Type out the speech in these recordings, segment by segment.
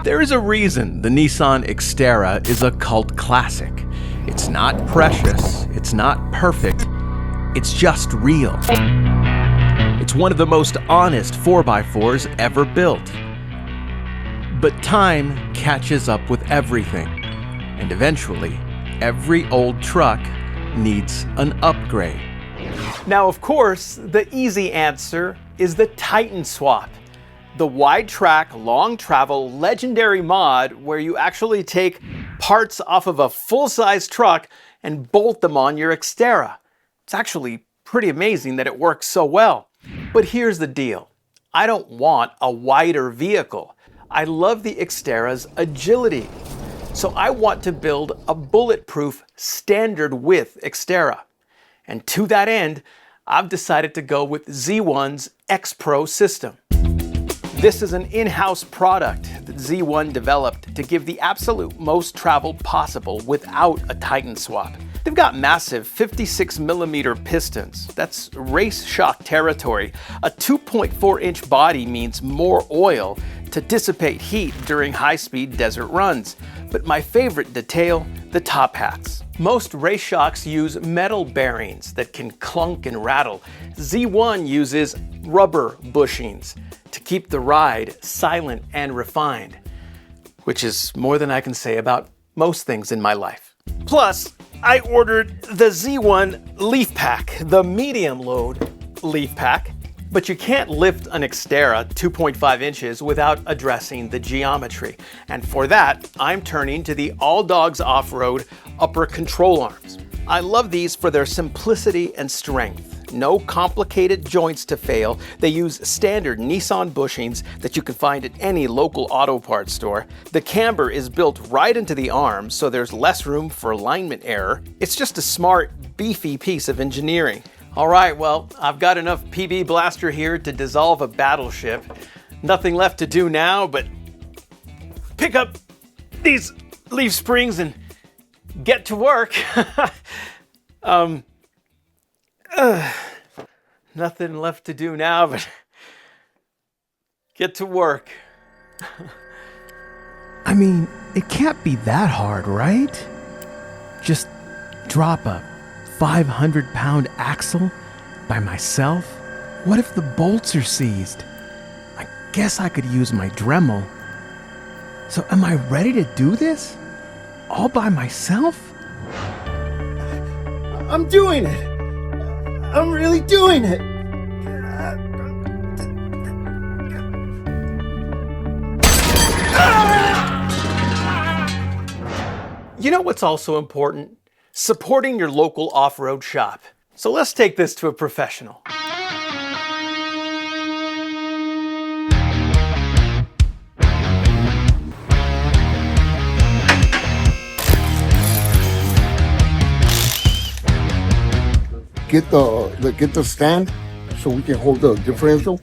There is a reason the Nissan Xterra is a cult classic. It's not precious, it's not perfect, it's just real. It's one of the most honest 4x4s ever built. But time catches up with everything, and eventually, every old truck needs an upgrade. Now, of course, the easy answer is the Titan swap. The wide track, long travel, legendary mod where you actually take parts off of a full-size truck and bolt them on your Xterra. It's actually pretty amazing that it works so well. But here's the deal. I don't want a wider vehicle. I love the Xterra's agility. So I want to build a bulletproof standard width Xterra. And to that end, I've decided to go with Z1's X-Pro system. This is an in-house product that Z1 developed to give the absolute most travel possible without a Titan swap. They've got massive 56mm pistons. That's race shock territory. A 2.4-inch body means more oil to dissipate heat during high-speed desert runs. But my favorite detail, the top hats. Most race shocks use metal bearings that can clunk and rattle. Z1 uses rubber bushings to keep the ride silent and refined, which is more than I can say about most things in my life. Plus, I ordered the Z1 Leaf Pack, the medium load Leaf Pack, but you can't lift an Xterra 2.5 inches without addressing the geometry. And for that, I'm turning to the AllDogs Offroad upper control arms. I love these for their simplicity and strength. No complicated joints to fail. They use standard Nissan bushings that you can find at any local auto parts store. The camber is built right into the arm, so there's less room for alignment error. It's just a smart, beefy piece of engineering. All right, well, I've got enough PB Blaster here to dissolve a battleship. Nothing left to do now but pick up these leaf springs and get to work. Nothing left to do now but get to work. I mean, it can't be that hard, right? Just drop a 500-pound axle by myself? What if the bolts are seized? I guess I could use my Dremel. So am I ready to do this? All by myself? I'm doing it! I'm really doing it! You know what's also important? Supporting your local off-road shop. So let's take this to a professional. Get the stand so we can hold the differential.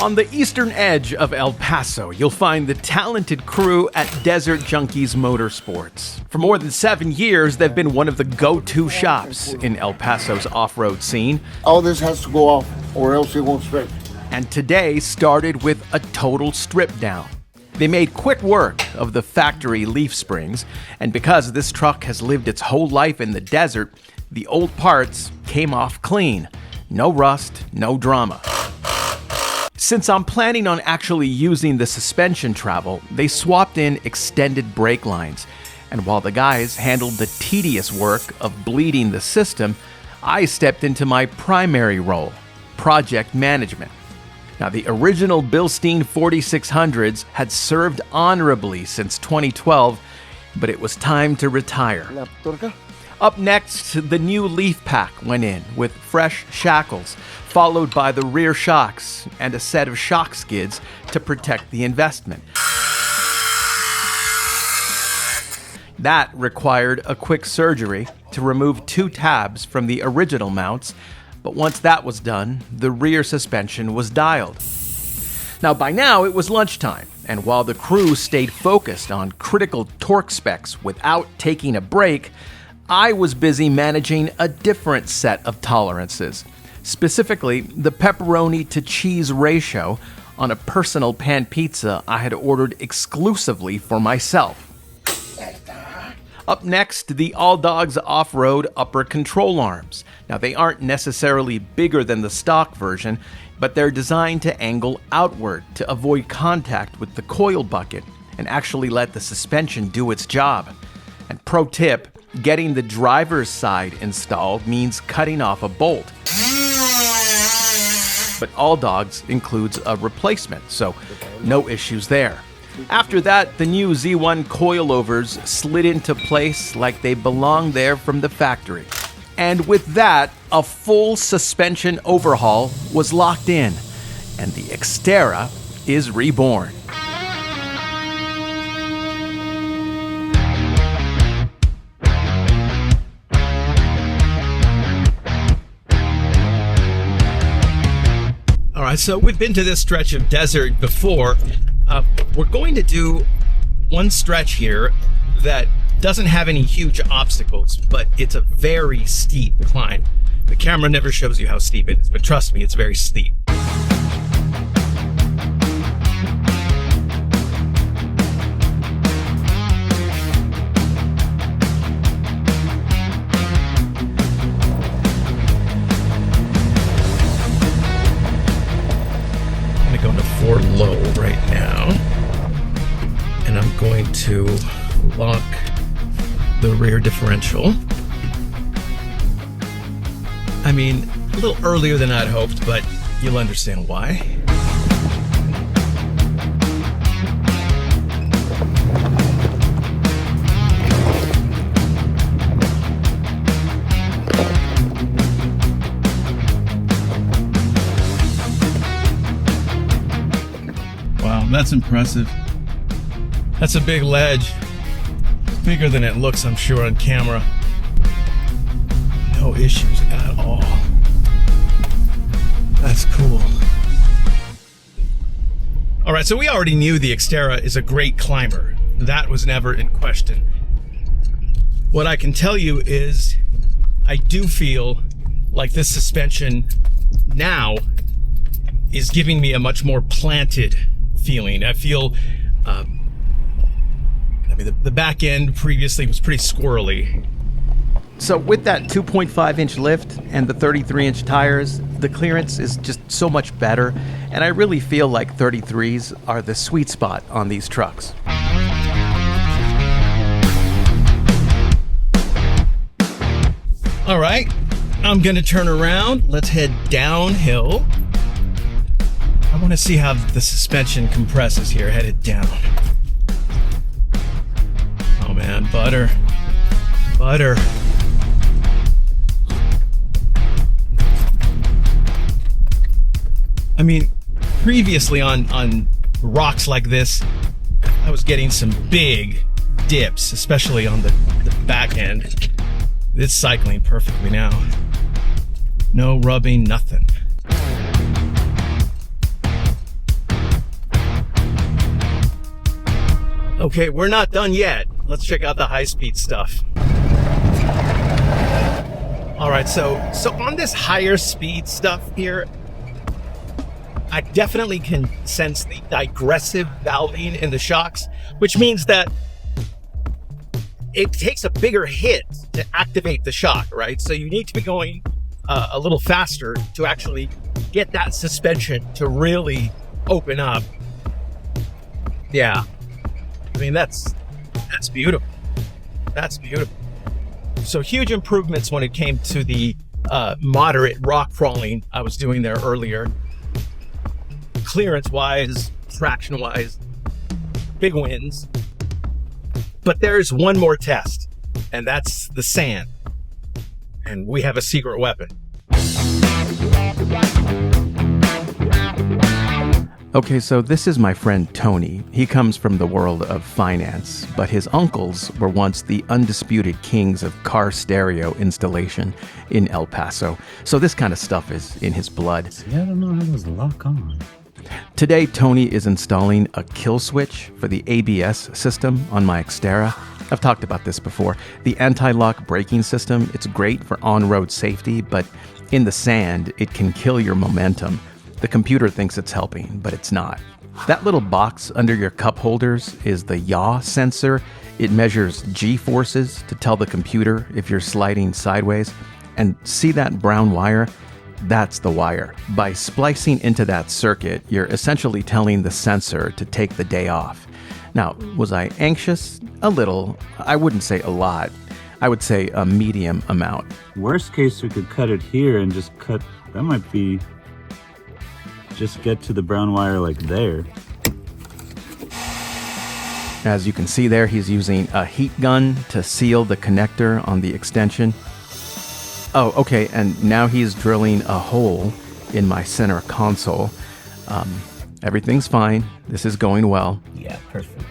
On the eastern edge of El Paso, you'll find the talented crew at Desert Junkies Motorsports. For more than 7 years, they've been one of the go-to shops in El Paso's off-road scene. All this has to go off or else it won't straight. And today started with a total strip down. They made quick work of the factory leaf springs, and because this truck has lived its whole life in the desert, the old parts came off clean. No rust, no drama. Since I'm planning on actually using the suspension travel, they swapped in extended brake lines. And while the guys handled the tedious work of bleeding the system, I stepped into my primary role, project management. Now, the original Bilstein 4600s had served honorably since 2012, but it was time to retire. Up next, the new Leaf Pack went in with fresh shackles, followed by the rear shocks and a set of shock skids to protect the investment. That required a quick surgery to remove 2 tabs from the original mounts, but once that was done, the rear suspension was dialed. Now, by now, it was lunchtime, and while the crew stayed focused on critical torque specs without taking a break, I was busy managing a different set of tolerances. Specifically, the pepperoni to cheese ratio on a personal pan pizza I had ordered exclusively for myself. Up next, the AllDogs Offroad upper control arms. Now, they aren't necessarily bigger than the stock version, but they're designed to angle outward to avoid contact with the coil bucket and actually let the suspension do its job. And pro tip, getting the driver's side installed means cutting off a bolt. But AllDogs includes a replacement, so no issues there. After that, the new Z1 coilovers slid into place like they belonged there from the factory. And with that, a full suspension overhaul was locked in, and the Xterra is reborn. All right, so we've been to this stretch of desert before. We're going to do one stretch here that doesn't have any huge obstacles, but it's a very steep climb. The camera never shows you how steep it is, but trust me, it's very steep. I'm gonna go into 4 low right now, and I'm going to lock the rear differential. I mean, a little earlier than I'd hoped, but you'll understand why. Wow, that's impressive. That's a big ledge. Bigger than it looks, I'm sure, on camera. No issues at all. That's cool. All right, so we already knew the Xterra is a great climber. That was never in question. What I can tell you is I do feel like this suspension now is giving me a much more planted feeling. I feel the back end previously was pretty squirrely. So with that 2.5-inch lift and the 33-inch tires, the clearance is just so much better, and I really feel like 33s are the sweet spot on these trucks. All right, I'm gonna turn around. Let's head downhill. I want to see how the suspension compresses here, headed down. Oh man, butter. I mean, previously on rocks like this, I was getting some big dips, especially on the back end. It's cycling perfectly now. No rubbing, nothing. Okay, we're not done yet. Let's check out the high-speed stuff. All right, so on this higher speed stuff here, I definitely can sense the digressive valving in the shocks, which means that it takes a bigger hit to activate the shock, right? So you need to be going a little faster to actually get that suspension to really open up. Yeah. I mean, that's beautiful. That's beautiful. So huge improvements when it came to the moderate rock crawling I was doing there earlier. Clearance-wise, traction-wise, big wins. But there's one more test, and that's the sand. And we have a secret weapon. Okay, so this is my friend Tony. He comes from the world of finance, but his uncles were once the undisputed kings of car stereo installation in El Paso. So this kind of stuff is in his blood. See, I don't know how those lock on. Today, Tony is installing a kill switch for the ABS system on my Xterra. I've talked about this before. The anti-lock braking system, it's great for on-road safety, but In the sand, it can kill your momentum. The computer thinks it's helping, but it's not. That little box under your cup holders is the yaw sensor. It measures G-forces to tell the computer if you're sliding sideways. And see that brown wire? That's the wire. By splicing into that circuit, you're essentially telling the sensor to take the day off. Now, was I anxious? A little. I wouldn't say a lot. I would say a medium amount. Worst case, we could cut it here and just cut, that might be, just get to the brown wire like there. As you can see there, he's using a heat gun to seal the connector on the extension. Oh, okay, and now he's drilling a hole in my center console. Everything's fine. This is going well. Yeah, perfect.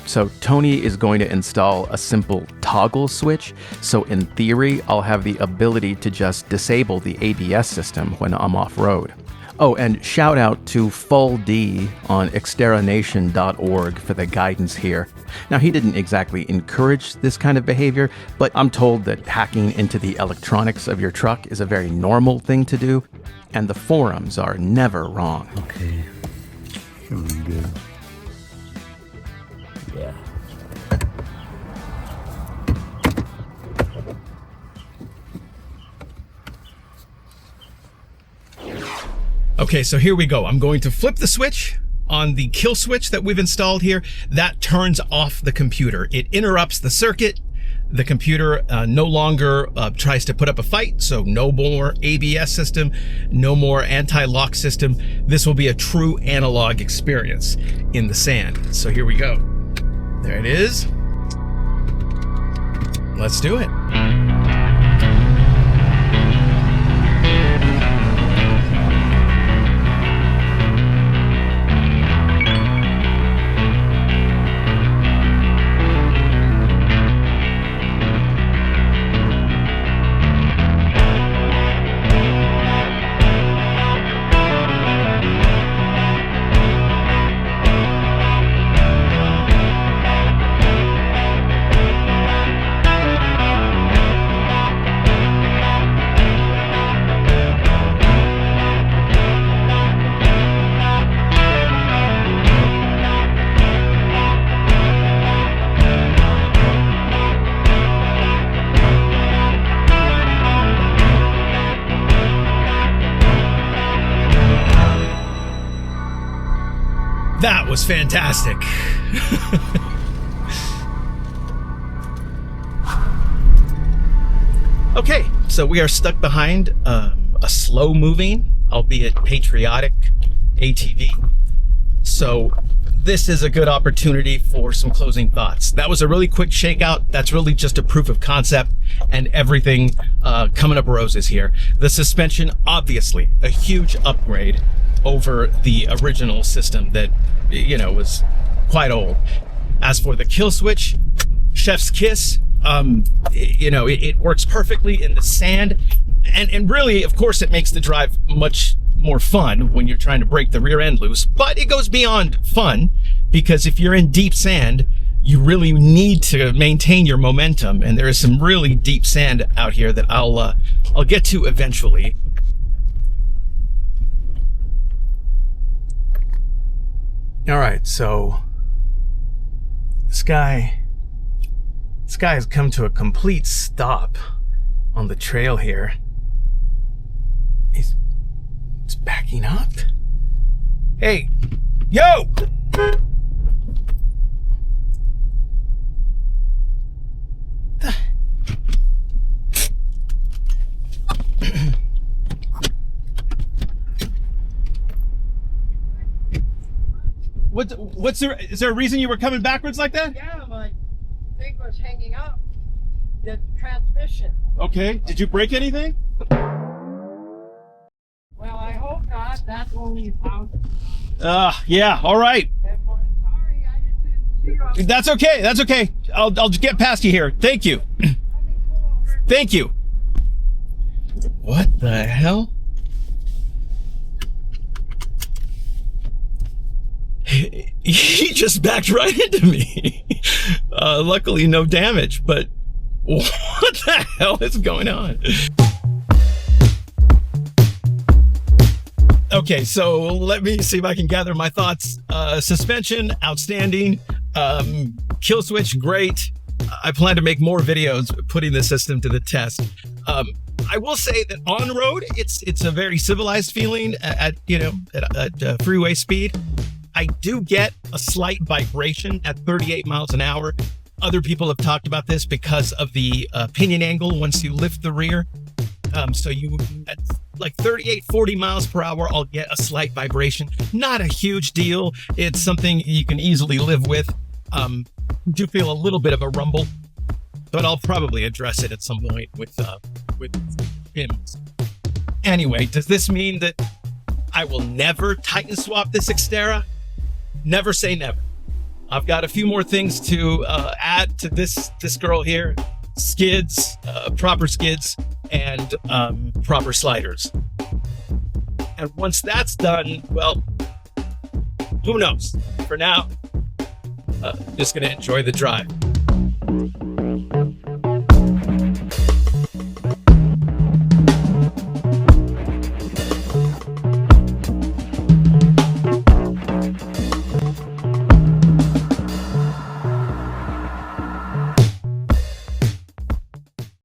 So Tony is going to install a simple toggle switch. So in theory, I'll have the ability to just disable the ABS system when I'm off-road. Oh, and shout out to Full D on xterranation.org for the guidance here. Now, he didn't exactly encourage this kind of behavior, but I'm told that hacking into the electronics of your truck is a very normal thing to do, and the forums are never wrong. Okay, feeling good. Yeah. Okay, so here we go. I'm going to flip the switch on the kill switch that we've installed here. That turns off the computer. It interrupts the circuit. The computer no longer tries to put up a fight, so no more ABS system, no more anti-lock system. This will be a true analog experience in the sand. So here we go. There it is. Let's do it. That was fantastic. Okay, so we are stuck behind a slow-moving, albeit patriotic, ATV. So this is a good opportunity for some closing thoughts. That was a really quick shakeout. That's really just a proof of concept, and everything coming up roses here. The suspension, obviously, a huge upgrade over the original system that, you know, was quite old. As for the kill switch, chef's kiss. You know, it works perfectly in the sand, and really, of course, it makes the drive much more fun when you're trying to break the rear end loose. But it goes beyond fun, because if you're in deep sand, you really need to maintain your momentum, and there is some really deep sand out here that I'll get to eventually. All right, so this guy has come to a complete stop on the trail here. He's backing up. Hey, yo! What's there? Is there a reason you were coming backwards like that? Yeah, my thing was hanging up. The transmission. Okay. Did you break anything? Well, I hope not. That's only about. Yeah. All right. Sorry, I just didn't see you. That's okay. That's okay. I'll just get past you here. Thank you. Thank you. What the hell? He just backed right into me. Luckily, no damage, but what the hell is going on? Okay, so let me see if I can gather my thoughts. Suspension, outstanding. Kill switch, great. I plan to make more videos putting the system to the test. I will say that on road, it's a very civilized feeling at freeway speed. I do get a slight vibration at 38 miles an hour. Other people have talked about this because of the pinion angle once you lift the rear. So you at like 38, 40 miles per hour, I'll get a slight vibration. Not a huge deal. It's something you can easily live with. Do feel a little bit of a rumble, but I'll probably address it at some point with PIMs. Anyway, does this mean that I will never Titan swap this Xterra? Never say never. I've got a few more things to add to this girl here. Skids, proper skids, and proper sliders. And once that's done, well, who knows? For now, just gonna enjoy the drive.